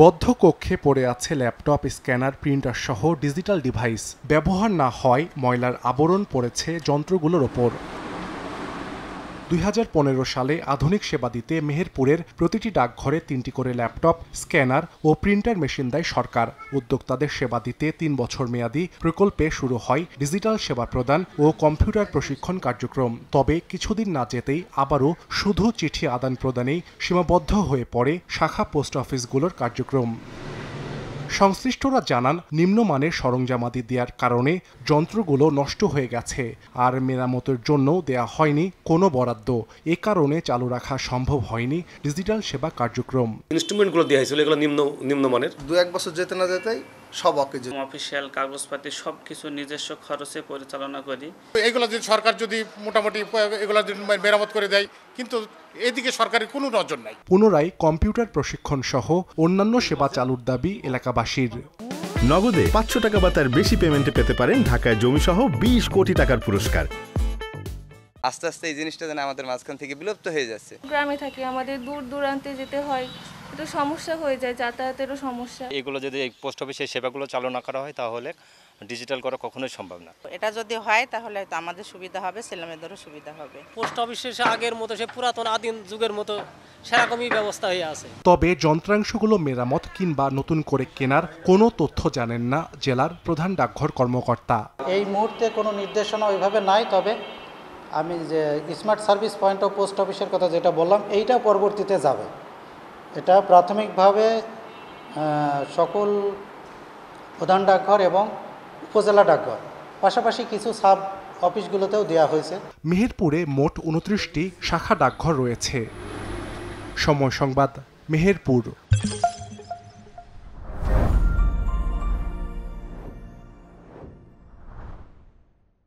বদ্ধ কক্ষে পড়ে আছে ল্যাপটপ, স্ক্যানার, প্রিন্টার সহ ডিজিটাল ডিভাইস। ব্যবহার না হয় ময়লার আবরণ পড়েছে যন্ত্রগুলোর ওপর। 2015 সালে আধুনিক সেবা দিতে মেহেরপুরের প্রতিটি ডাকঘরে 3টি করে ল্যাপটপ, স্ক্যানার ও প্রিন্টার মেশিন দেয় সরকার। উদ্যোক্তাদের সেবা দিতে 3 বছর মেয়াদী প্রকল্পে শুরু হয় ডিজিটাল সেবা প্রদান ও কম্পিউটার প্রশিক্ষণ কার্যক্রম। তবে কিছুদিন না যেতেই আবারও শুধু চিঠি আদান প্রদানেই সীমাবদ্ধ হয়ে পড়ে শাখা পোস্ট অফিসগুলোর কার্যক্রম। সংশ্লিষ্টরা জানান, নিম্নমানের সরঞ্জামাদি দেওয়ার কারণে যন্ত্রগুলো নষ্ট হয়ে গেছে, আর মেরামতের জন্য দেয়া হয়নি কোনো বরাদ্দ। এ কারণে চালু রাখা সম্ভব হয়নি ডিজিটাল সেবা কার্যক্রম। ইনস্ট্রুমেন্টগুলো দেওয়া হয়েছিল এগুলো নিম্নমানের। 2-1 বছর যেতে না যেতেই সব অকেজো। অফিসিয়াল কাগজপাতি সবকিছু নিজস্ব খরচে পরিচালনা করি। এগুলো যদি সরকার যদি মোটামুটি এগুলো মেরামত করে দেয়, কিন্তু এদিকে সরকারের কোনো নজর নাই। পুনরায় কম্পিউটার প্রশিক্ষণ সহ অন্যান্য সেবা চালুর দাবি এলাকাবাসীর। নগদে 500 টাকা বা তার বেশি পেমেন্টে পেতে পারেন ঢাকায় জমিসহ 20 কোটি টাকার পুরস্কার। আস্তে আস্তে এই জিনিসটা যেন আমাদের মাঝখান থেকে বিলুপ্ত হয়ে যাচ্ছে। গ্রামে থাকি, আমাদের দূর দূরান্তে যেতে হয়, একটু সমস্যা হয়ে যায়, যাতায়াতেরও সমস্যা। এগুলো যদি এই পোস্ট অফিসের সেবাগুলো চালু না করা হয় তাহলে ডিজিটাল করা কখনোই সম্ভব না। এটা যদি হয় তাহলে আমাদের সুবিধা হবে, ছেলেমেয়েদেরও সুবিধা হবে। পোস্ট অফিসে আগের মতো সে পুরাতন আদিম যুগের মতো সেরকমই ব্যবস্থা হয়ে আছে। তবে যন্ত্রাংশগুলো মেরামত কিংবা নতুন করে কেনার কোনো তথ্য জানেন না জেলার প্রধান ডাকঘর কর্মকর্তা। এই মুহূর্তে কোনো নির্দেশনা ওইভাবে নাই, তবে আমি যে smart service point of post অফিসের কথা যেটা বললাম, এইটা পরবর্তীতে যাবে। এটা প্রাথমিকভাবে সকল প্রধান ডাকঘর এবং উপজেলা ডাকঘর, পাশাপাশি কিছু সাব অফিসগুলোতেও দেওয়া হয়েছে। মেহেরপুরে মোট 29টি শাখা ডাকঘর রয়েছে। সময় সংবাদ, মেহেরপুর।